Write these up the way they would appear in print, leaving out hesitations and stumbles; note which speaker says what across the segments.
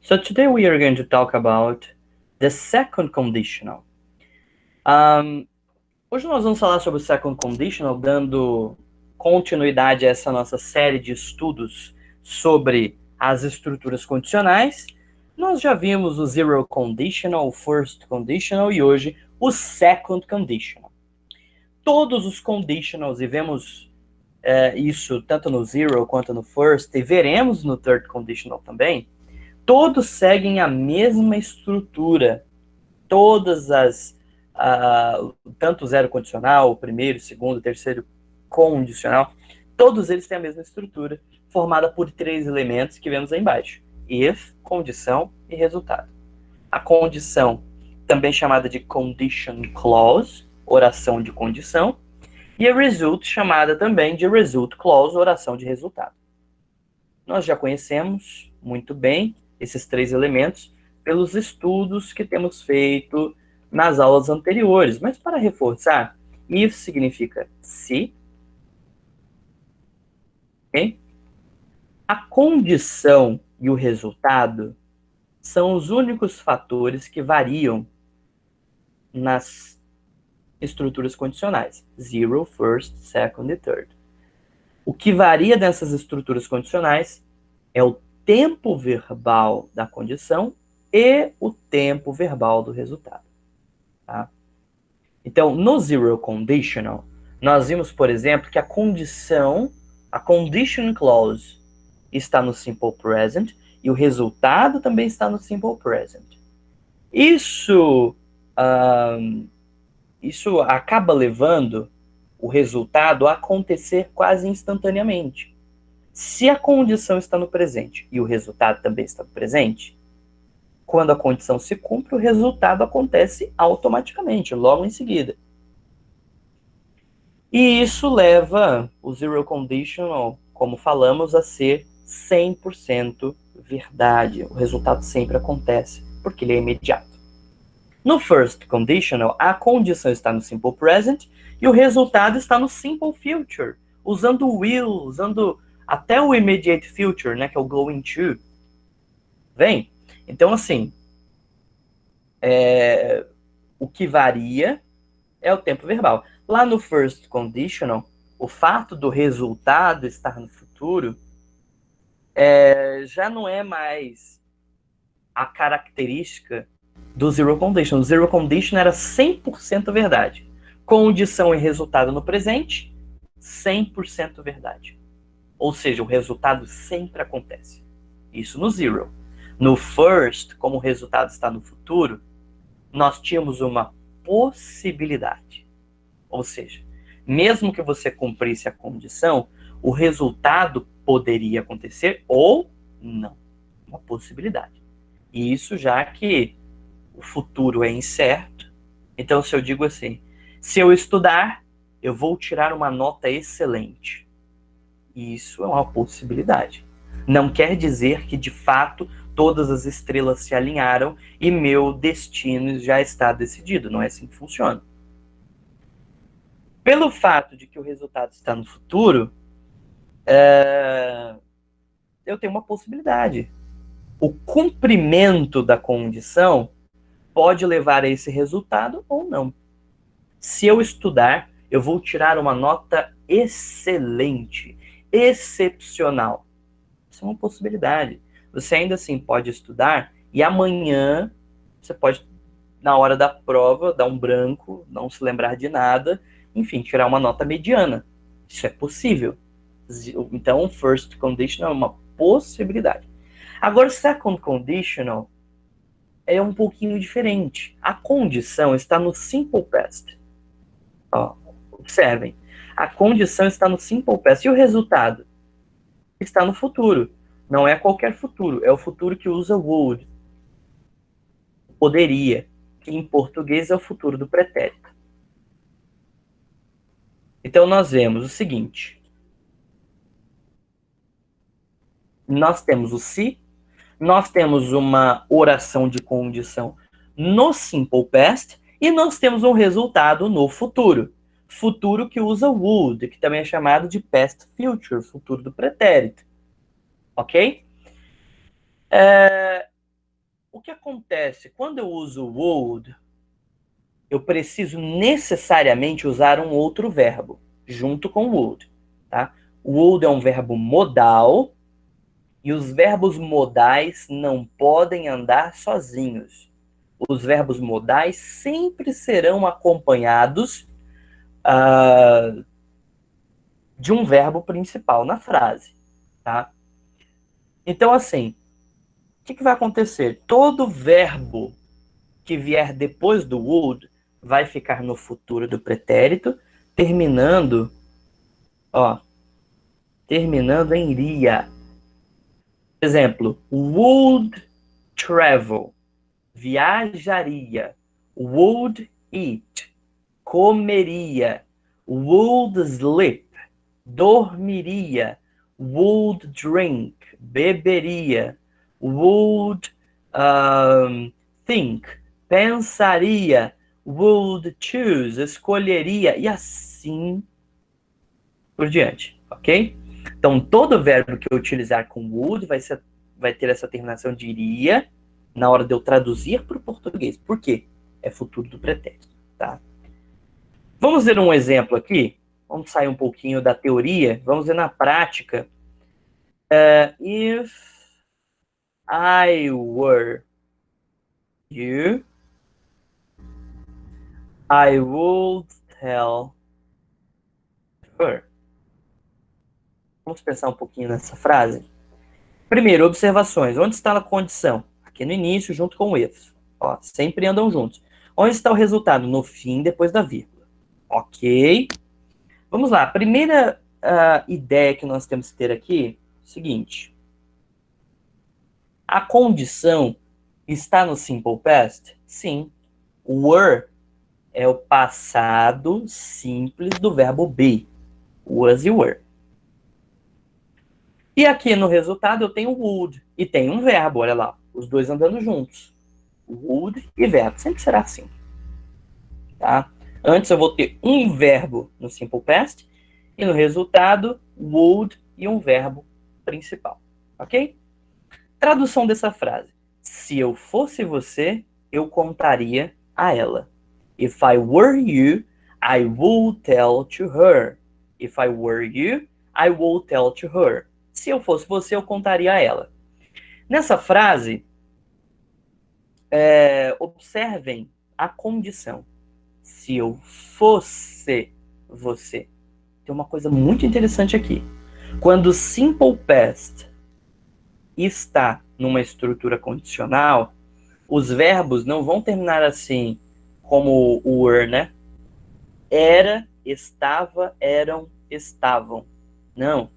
Speaker 1: So today we are going to talk about the second conditional. Hoje nós vamos falar sobre o second conditional, dando continuidade a essa nossa série de estudos sobre as estruturas condicionais. Nós já vimos o zero conditional, o first conditional e hoje o second conditional. Todos os conditionals, e vemos isso tanto no zero quanto no first, e veremos no third conditional também, todos seguem a mesma estrutura. Todas as, tanto o zero condicional, o primeiro, o segundo, o terceiro condicional, todos eles têm a mesma estrutura, formada por três elementos que vemos aí embaixo: if, condição e resultado. A condição, também chamada de condition clause, oração de condição, e a result, chamada também de result clause, oração de resultado. Nós já conhecemos muito bem esses três elementos pelos estudos que temos feito nas aulas anteriores. Mas para reforçar, if significa se. Okay? A condição e o resultado são os únicos fatores que variam nas estruturas condicionais. Zero, first, second e third. O que varia dessas estruturas condicionais é o tempo verbal da condição e o tempo verbal do resultado. Tá? Então, no zero conditional, nós vimos, por exemplo, que a condição, a condition clause, está no simple present e o resultado também está no simple present. Isso acaba levando o resultado a acontecer quase instantaneamente. Se a condição está no presente e o resultado também está no presente, quando a condição se cumpre, o resultado acontece automaticamente, logo em seguida. E isso leva o zero conditional, como falamos, a ser 100% verdade. O resultado sempre acontece, porque ele é imediato. No first conditional, a condição está no simple present e o resultado está no simple future, usando o will, usando até o immediate future, né, que é o going to. Vem? Então, assim, o que varia é o tempo verbal. Lá no first conditional, o fato do resultado estar no futuro já não é mais a característica do zero condition. O zero condition era 100% verdade. Condição e resultado no presente, 100% verdade. Ou seja, o resultado sempre acontece. Isso no zero. No first, como o resultado está no futuro, nós tínhamos uma possibilidade. Ou seja, mesmo que você cumprisse a condição, o resultado poderia acontecer ou não. Uma possibilidade. E isso já que o futuro é incerto. Então, se eu digo assim, se eu estudar, eu vou tirar uma nota excelente. Isso é uma possibilidade. Não quer dizer que, de fato, todas as estrelas se alinharam e meu destino já está decidido. Não é assim que funciona. Pelo fato de que o resultado está no futuro, eu tenho uma possibilidade. O cumprimento da condição pode levar a esse resultado ou não. Se eu estudar, eu vou tirar uma nota excelente, excepcional. Isso é uma possibilidade. Você ainda assim pode estudar e amanhã você pode, na hora da prova, dar um branco, não se lembrar de nada, enfim, tirar uma nota mediana. Isso é possível. Então, first conditional é uma possibilidade. Agora, second conditional é um pouquinho diferente. A condição está no simple past. Ó, observem. A condição está no simple past. E o resultado? Está no futuro. Não é qualquer futuro. É o futuro que usa would. Poderia. Que em português é o futuro do pretérito. Então, nós vemos o seguinte. Nós temos o se. Nós temos uma oração de condição no simple past. E nós temos um resultado no futuro. Futuro que usa would, que também é chamado de past future, futuro do pretérito. Ok? o que acontece? Quando eu uso would, eu preciso necessariamente usar um outro verbo, junto com would, tá? Would é um verbo modal, e os verbos modais não podem andar sozinhos. Os verbos modais sempre serão acompanhados de um verbo principal na frase, tá? Então, assim, o que vai acontecer? Todo verbo que vier depois do would vai ficar no futuro do pretérito, terminando, ó, terminando em iria. Por exemplo, would travel, viajaria. Would eat, comeria. Would sleep, dormiria. Would drink, beberia. Would think, pensaria. Would choose, escolheria. E assim por diante, ok? Então, todo verbo que eu utilizar com would vai ter essa terminação de iria na hora de eu traduzir para o português. Por quê? É futuro do pretérito, tá? Vamos ver um exemplo aqui? Vamos sair um pouquinho da teoria, vamos ver na prática. If I were you, I would tell her. Vamos pensar um pouquinho nessa frase? Primeiro, observações. Onde está a condição? Aqui no início, junto com o if. Ó, sempre andam juntos. Onde está o resultado? No fim, depois da vírgula. Ok. Vamos lá. A primeira ideia que nós temos que ter aqui é o seguinte. A condição está no simple past? Sim. O were é o passado simples do verbo be. Was e were. E aqui no resultado eu tenho would e tem um verbo, olha lá, os dois andando juntos. Would e verbo, sempre será assim. Tá? Antes eu vou ter um verbo no simple past e no resultado would e um verbo principal, ok? Tradução dessa frase. Se eu fosse você, eu contaria a ela. If I were you, I would tell to her. If I were you, I would tell to her. Se eu fosse você, eu contaria a ela. Nessa frase, observem a condição. Se eu fosse você. Tem uma coisa muito interessante aqui. Quando o simple past está numa estrutura condicional, os verbos não vão terminar assim como o were, né? Era, estava, eram, estavam. Não.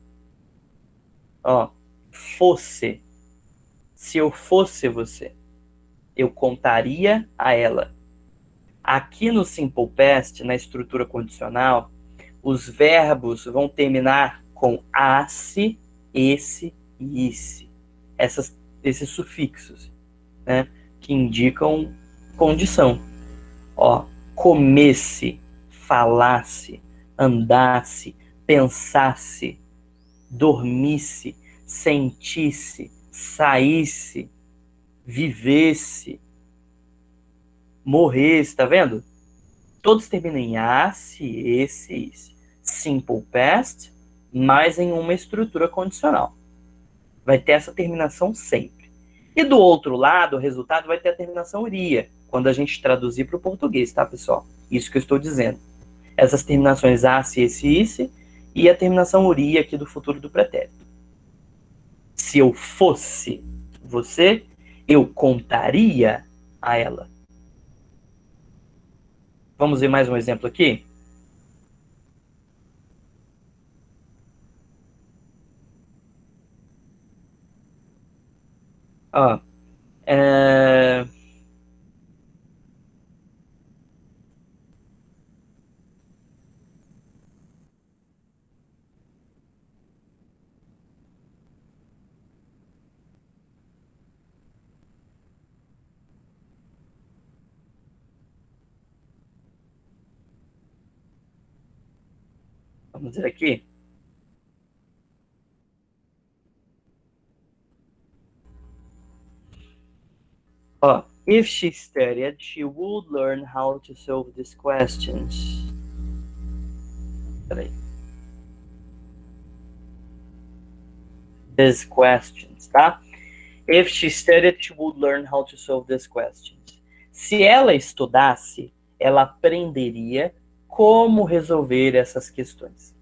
Speaker 1: Ó, fosse. Se eu fosse você, eu contaria a ela. Aqui no simple past, na estrutura condicional, os verbos vão terminar com asse, esse e isse. Esses sufixos, né, que indicam condição. Ó, comesse, falasse, andasse, pensasse, dormisse, sentisse, saísse, vivesse, morresse, tá vendo? Todos terminam em asse, esse, isse. Simple past, mas em uma estrutura condicional. Vai ter essa terminação sempre. E do outro lado, o resultado vai ter a terminação iria, quando a gente traduzir para o português, tá, pessoal? Isso que eu estou dizendo. Essas terminações asse, esse, isse, e a terminação iria aqui do futuro do pretérito. Se eu fosse você, eu contaria a ela. Vamos ver mais um exemplo aqui? Ó, vamos ver aqui. Ó, if she studied, she would learn how to solve these questions. Peraí. These questions, tá? If she studied, she would learn how to solve these questions. Se ela estudasse, ela aprenderia como resolver essas questões.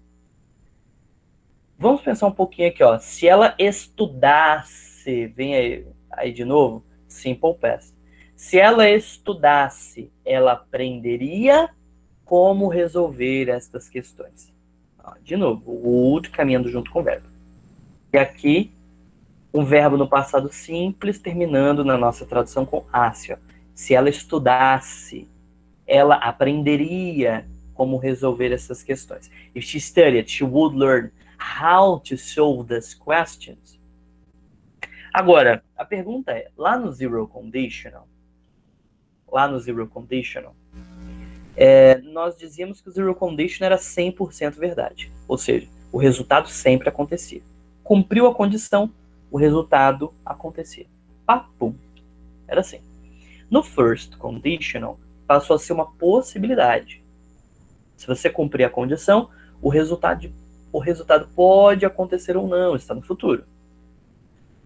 Speaker 1: Vamos pensar um pouquinho aqui, ó. Se ela estudasse, vem aí de novo, simple past. Se ela estudasse, ela aprenderia como resolver estas questões. Ó, de novo, o would caminhando junto com o verbo. E aqui, um verbo no passado simples, terminando na nossa tradução com asse. Ó. Se ela estudasse, ela aprenderia como resolver essas questões. If she studied, she would learn how to solve these questions. Agora, a pergunta é, lá no zero conditional, nós dizíamos que o zero conditional era 100% verdade. Ou seja, o resultado sempre acontecia. Cumpriu a condição, o resultado acontecia. Papum. Era assim. No first conditional, passou a ser uma possibilidade. Se você cumprir a condição, o resultado pode acontecer ou não, está no futuro.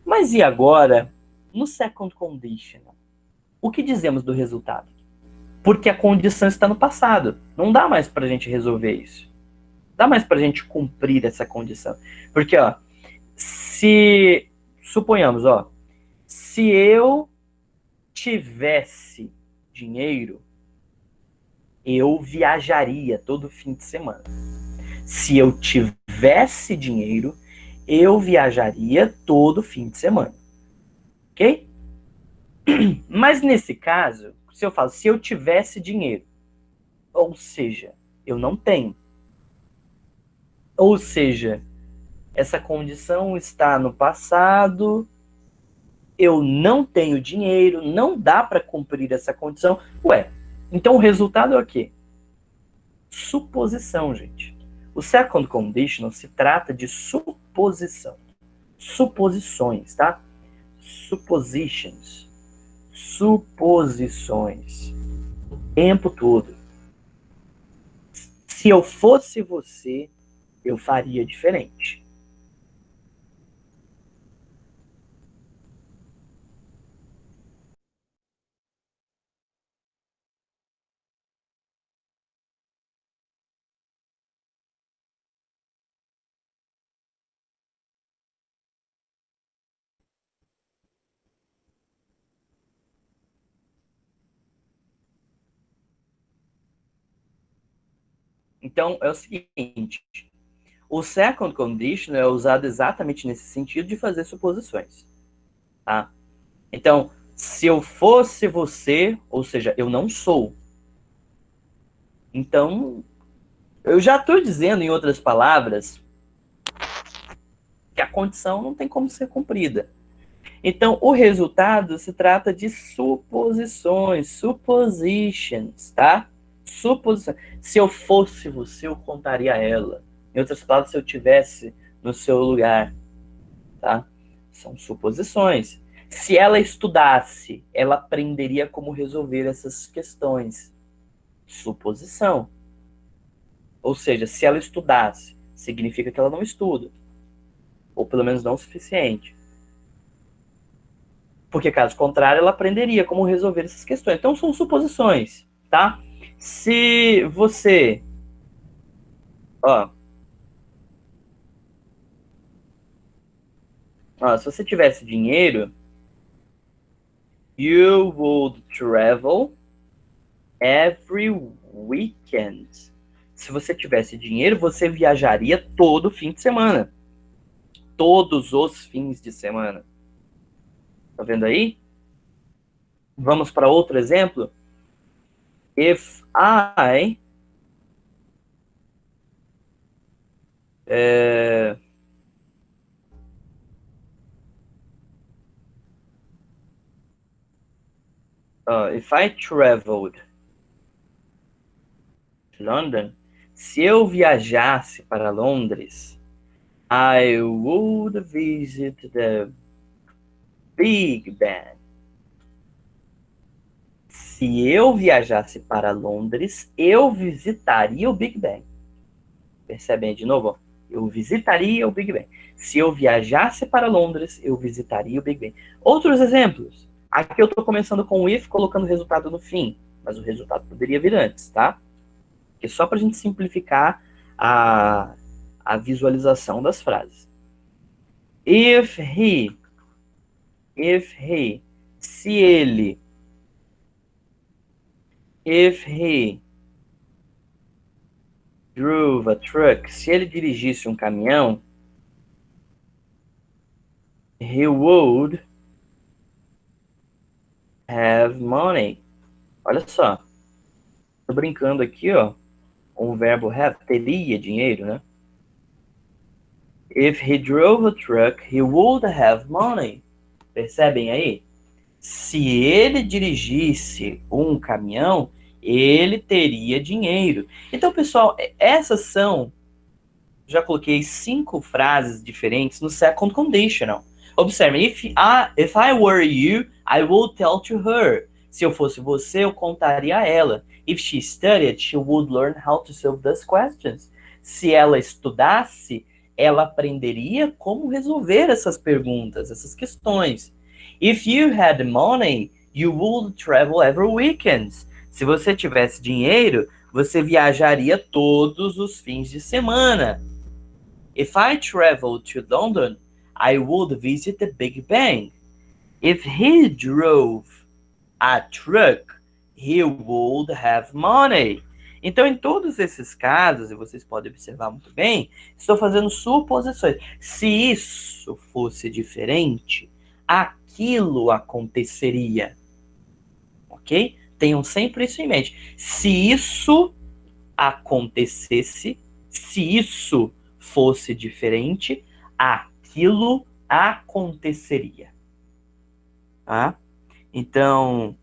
Speaker 1: Mas e agora, no second conditional? O que dizemos do resultado? Porque a condição está no passado. Não dá mais para a gente resolver isso. Não dá mais para a gente cumprir essa condição. Porque, ó, suponhamos, ó, se eu tivesse dinheiro, eu viajaria todo fim de semana. Se eu tivesse dinheiro, eu viajaria todo fim de semana. Ok? Mas nesse caso, se eu falo, se eu tivesse dinheiro, ou seja, eu não tenho. Ou seja, essa condição está no passado, eu não tenho dinheiro, não dá para cumprir essa condição. Ué, então o resultado é o quê? Suposição, gente. O second conditional se trata de suposição. Suposições, tá? Suppositions. Suposições. O tempo todo. Se eu fosse você, eu faria diferente. Então, é o seguinte. O second condition é usado exatamente nesse sentido de fazer suposições. Tá? Então, se eu fosse você, ou seja, eu não sou. Então, eu já estou dizendo, em outras palavras, que a condição não tem como ser cumprida. Então, o resultado se trata de suposições, suppositions, tá? Suposições. Se eu fosse você, eu contaria a ela. Em outras palavras, se eu tivesse no seu lugar, tá? São suposições. Se ela estudasse, ela aprenderia como resolver essas questões. Suposição. Ou seja, se ela estudasse, significa que ela não estuda. Ou pelo menos não o suficiente. Porque, caso contrário, ela aprenderia como resolver essas questões. Então, são suposições, tá? Se você... se você tivesse dinheiro, you would travel every weekend. Se você tivesse dinheiro, você viajaria todo fim de semana. Todos os fins de semana. Tá vendo aí? Vamos para outro exemplo? If I if I traveled to London, se eu viajasse para Londres, I would visit the Big Ben. Se eu viajasse para Londres, eu visitaria o Big Ben. Percebem de novo? Ó? Eu visitaria o Big Ben. Se eu viajasse para Londres, eu visitaria o Big Ben. Outros exemplos. Aqui eu estou começando com o if, colocando o resultado no fim. Mas o resultado poderia vir antes, tá? Que é só para a gente simplificar a visualização das frases. If he, se ele, if he drove a truck, se ele dirigisse um caminhão, he would have money. Olha só, tô brincando aqui, ó, com o verbo have, teria dinheiro, né? If he drove a truck, he would have money. Percebem aí? Se ele dirigisse um caminhão, ele teria dinheiro. Então, pessoal, essas são, já coloquei 5 frases diferentes no second conditional. Observe, if I were you, I would tell to her. Se eu fosse você, eu contaria a ela. If she studied, she would learn how to solve those questions. Se ela estudasse, ela aprenderia como resolver essas perguntas, essas questões. If you had money, you would travel every weekend. Se você tivesse dinheiro, você viajaria todos os fins de semana. If I traveled to London, I would visit the Big Ben. If he drove a truck, he would have money. Então, em todos esses casos, e vocês podem observar muito bem, estou fazendo suposições. Se isso fosse diferente, aquilo aconteceria. Ok? Tenham sempre isso em mente. Se isso acontecesse, se isso fosse diferente, aquilo aconteceria. Tá? Então,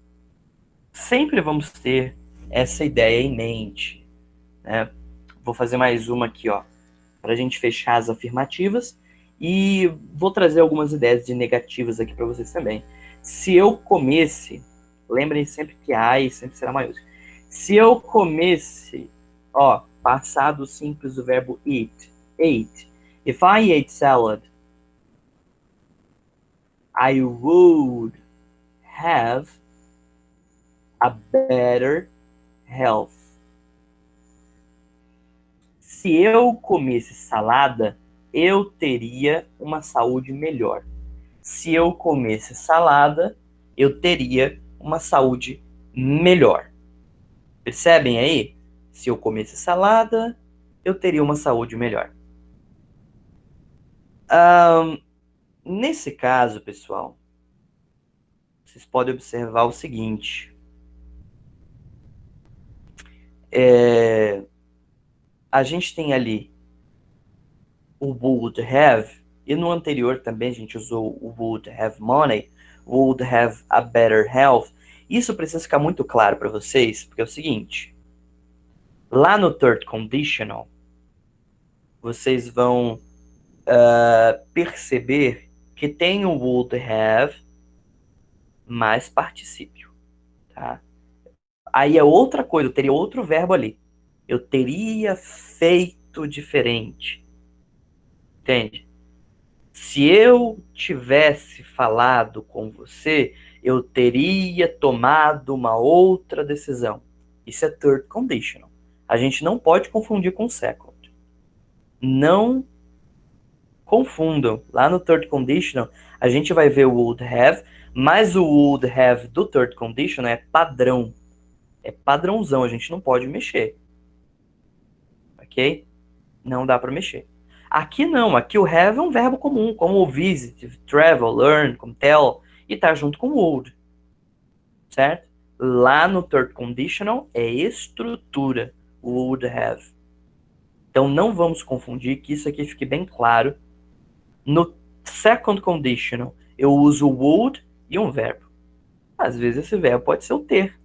Speaker 1: sempre vamos ter essa ideia em mente. Né? Vou fazer mais uma aqui, ó, para a gente fechar as afirmativas. E vou trazer algumas ideias de negativas aqui para vocês também. Se eu comesse, lembrem sempre que I sempre será maiúsculo. Se eu comesse, ó, passado simples do verbo eat, ate. If I ate salad, I would have a better health. Se eu comesse salada, eu teria uma saúde melhor. Se eu comesse salada, eu teria uma saúde melhor. Percebem aí? Se eu comesse salada, eu teria uma saúde melhor. Nesse caso, pessoal, vocês podem observar o seguinte. A gente tem ali o would have, e no anterior também a gente usou o would have money, would have a better health. Isso precisa ficar muito claro para vocês, porque é o seguinte, lá no third conditional, vocês vão perceber que tem o would have mais particípio, tá? Aí é outra coisa, eu teria outro verbo ali. Eu teria feito diferente. Entende? Se eu tivesse falado com você, eu teria tomado uma outra decisão. Isso é third conditional. A gente não pode confundir com second. Não confundam. Lá no third conditional, a gente vai ver o would have, mas o would have do third conditional é padrão. É padrãozão, a gente não pode mexer. Ok? Não dá para mexer. Aqui não, aqui o have é um verbo comum, como o visit, travel, learn, como tell, e tá junto com o would. Certo? Lá no third conditional é estrutura, would have. Então não vamos confundir, que isso aqui fique bem claro. No second conditional eu uso would e um verbo. Às vezes esse verbo pode ser o ter.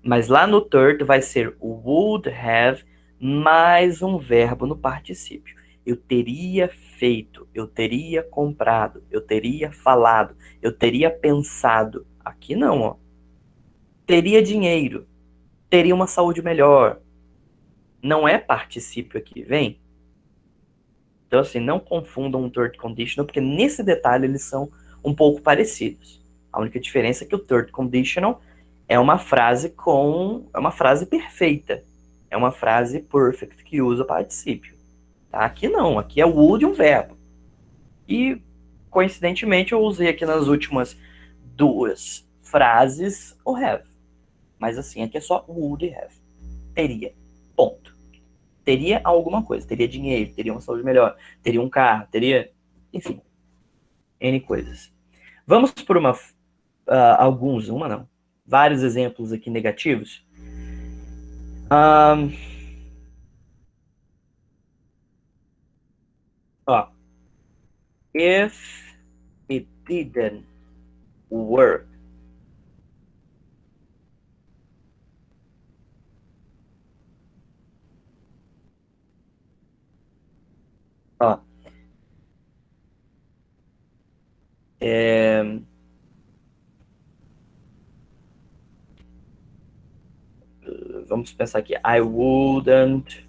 Speaker 1: Mas lá no third vai ser o would have mais um verbo no particípio. Eu teria feito, eu teria comprado, eu teria falado, eu teria pensado. Aqui não, ó. teria dinheiro, teria uma saúde melhor. Não é particípio aqui, vem? Então, assim, não confundam o third conditional, porque nesse detalhe eles são um pouco parecidos. A única diferença é que o third conditional é uma frase perfeita. É uma frase perfect que usa particípio. Tá? Aqui não, aqui é o would e um verbo. E, coincidentemente, eu usei aqui nas últimas duas frases o have. Mas assim, aqui é só would e have. Teria. Ponto. Teria alguma coisa. Teria dinheiro, teria uma saúde melhor, teria um carro, teria... Enfim, N coisas. Vamos por vários exemplos aqui negativos. Ó, if it didn't work. Ó, vamos pensar aqui. I wouldn't.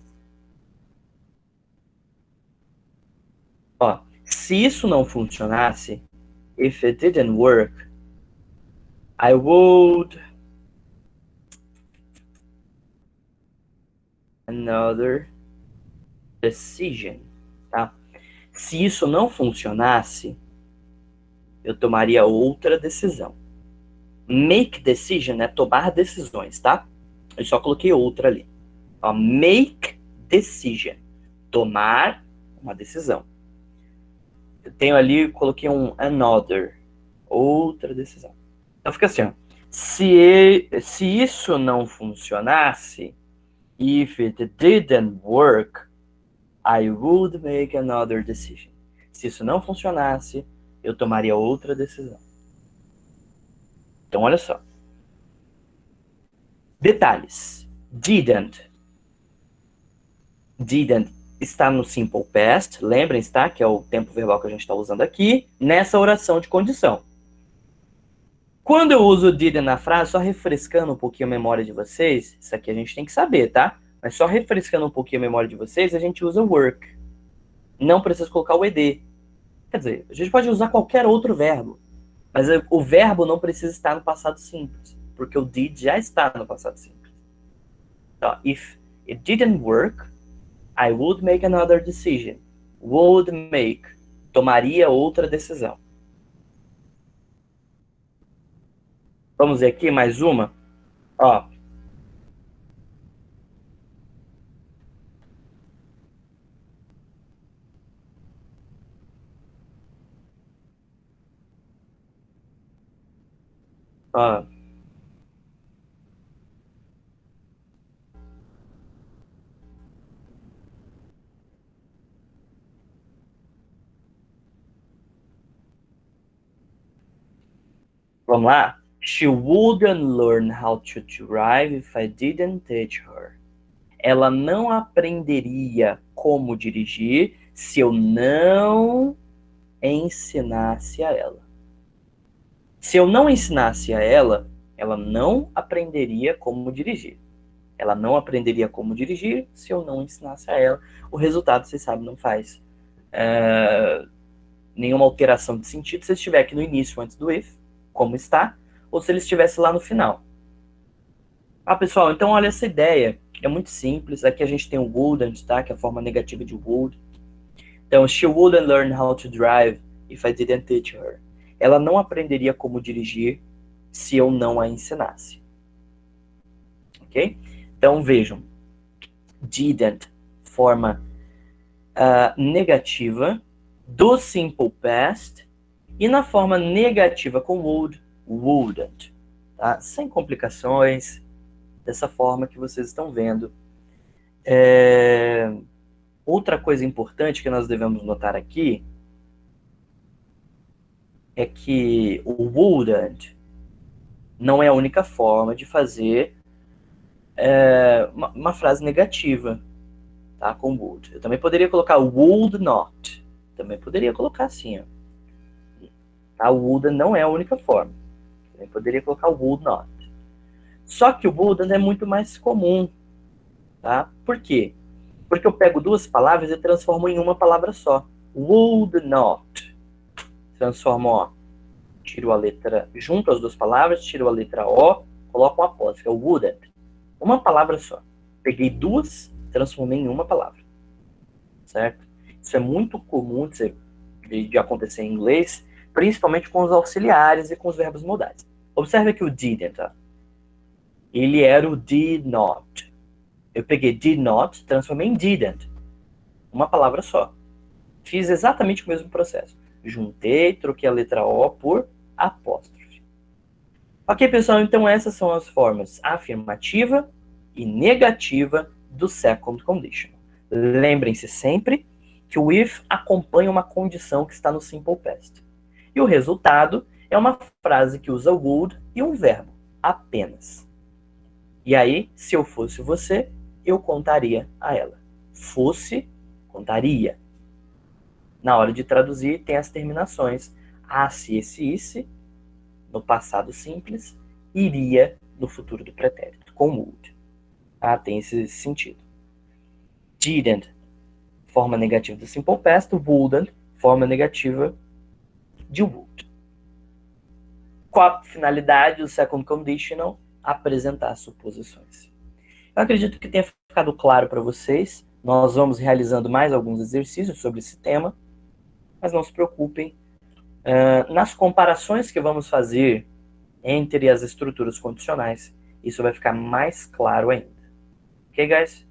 Speaker 1: Ó, se isso não funcionasse, if it didn't work, I would another decision, tá? Se isso não funcionasse, eu tomaria outra decisão. Make decision é tomar decisões, tá? Eu só coloquei outra ali. Ó, make decision. Tomar uma decisão. Eu tenho ali, coloquei um another. Outra decisão. Então fica assim, ó. Se isso não funcionasse, if it didn't work, I would make another decision. Se isso não funcionasse, eu tomaria outra decisão. Então, olha só. Detalhes. Didn't está no simple past. Lembrem-se, tá? Que é o tempo verbal que a gente está usando aqui. Nessa oração de condição. Quando eu uso didn't na frase, só refrescando um pouquinho a memória de vocês, isso aqui a gente tem que saber, tá? Mas só refrescando um pouquinho a memória de vocês, a gente usa work. Não precisa colocar o ed. Quer dizer, a gente pode usar qualquer outro verbo. Mas o verbo não precisa estar no passado simples. Porque o did já está no passado simples. Então, if it didn't work, I would make another decision. Would make. Tomaria outra decisão. Vamos ver aqui mais uma. Ó. Ó. Vamos lá? She wouldn't learn how to drive if I didn't teach her. Ela não aprenderia como dirigir se eu não ensinasse a ela. Se eu não ensinasse a ela, ela não aprenderia como dirigir. Ela não aprenderia como dirigir se eu não ensinasse a ela. O resultado, vocês sabem, não faz nenhuma alteração de sentido se estiver aqui no início, antes do if, como está, ou se ele estivesse lá no final. Ah, pessoal, então olha essa ideia. É muito simples. Aqui a gente tem o wouldn't, tá? Que é a forma negativa de would. Então, she wouldn't learn how to drive if I didn't teach her. Ela não aprenderia como dirigir se eu não a ensinasse. Ok? Então, vejam. Didn't, forma negativa do simple past, e na forma negativa com would, wouldn't. Tá? Sem complicações, dessa forma que vocês estão vendo. Outra coisa importante que nós devemos notar aqui é que o wouldn't não é a única forma de fazer uma frase negativa, tá? Com would. Eu também poderia colocar would not. Também poderia colocar assim, ó. A would não é a única forma. Também poderia colocar would not. Só que o wouldn't é muito mais comum, tá? Por quê? Porque eu pego duas palavras e transformo em uma palavra só. Would not. Transformo, ó, tiro a letra, junto as duas palavras, tiro a letra O, coloco um apóstrofo, é o wouldn't. Uma palavra só. Peguei duas, transformei em uma palavra. Certo? Isso é muito comum de acontecer em inglês, principalmente com os auxiliares e com os verbos modais. Observe aqui o didn't. Tá? Ele era o did not. Eu peguei did not, transformei em didn't. Uma palavra só. Fiz exatamente o mesmo processo. Juntei, troquei a letra O por apóstrofe. Ok, pessoal? Então essas são as formas afirmativa e negativa do second conditional. Lembrem-se sempre que o if acompanha uma condição que está no simple past. E o resultado é uma frase que usa would e um verbo, apenas. E aí, se eu fosse você, eu contaria a ela. Fosse, contaria. Na hora de traduzir, tem as terminações a, se, esse, isse, no passado simples, iria no futuro do pretérito, com would. Ah, tem esse sentido. Didn't, forma negativa do simple past, wouldn't, forma negativa de would. Qual a finalidade do second conditional? Apresentar suposições. Eu acredito que tenha ficado claro para vocês. Nós vamos realizando mais alguns exercícios sobre esse tema, mas não se preocupem. Nas comparações que vamos fazer entre as estruturas condicionais, isso vai ficar mais claro ainda. Ok, guys?